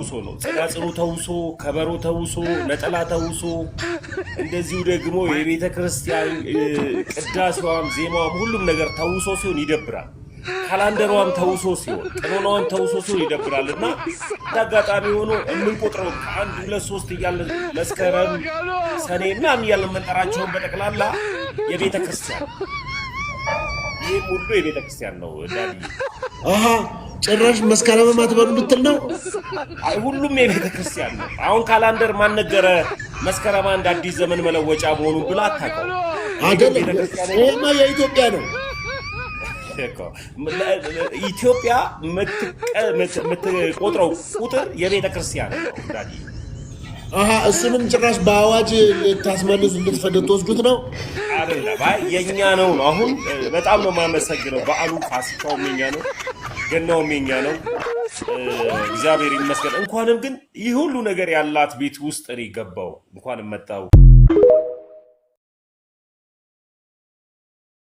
ተውሶ ነው ጽናጽኑ ተውሶ ከበሮ ተውሶ ነጠላ ተውሶ እንደዚሁ ደግሞ የቤተ ክርስቲያን ቅዳሴዋም ዜማዋም ሁሉም ነገር ተውሶ ሲሆን ይደብራል ካላንደሯም ተውሶ ሲሆን ቀኖናዋም ተውሶ ሲሆን ይደብራልና ዳጋጣሚ ሆኖ እንቆጥረው አንድ ሁለት ሶስት ይያለ መስከረም ሰኔ ምናምን ይያለ መንጠራቸው በጠቅላላ የቤተ ክርስቲያን ይሄ ሁሉ የቤተ ክርስቲያን ነው ዳዲ አሃ ጭራሽ መስከረም ማትበሉ ልትል ነው አይ ሁሉም የቤተ ክርስቲያን ነው አሁን ካላንደር ማን ነገረ መስከረም አንድ አዲስ ዘመን መለወጫ መሆኑን ብላ አታውቀው አይደለም ይሄማ የኢትዮጵያ ነው ኢትዮጵያ ምትቆጥረው ቁጥር የቤተ ክርስቲያን ነው ዳዲ አሃ እሱንም ጭራሽ በአዋጅ ታስመልሱ ልትፈደት ወስዱት ነው አይደለም አይ የኛ ነው አሁን በጣም ነው ማመሰግነው በዓሉ ፋሲካው የኛ ነው ገናው የኛ ነው እግዚአብሔር ይመስገን እንኳንም ግን ይህ ሁሉ ነገር ያላት ቤት ውስጥ ነው ይገባው እንኳንም መጣው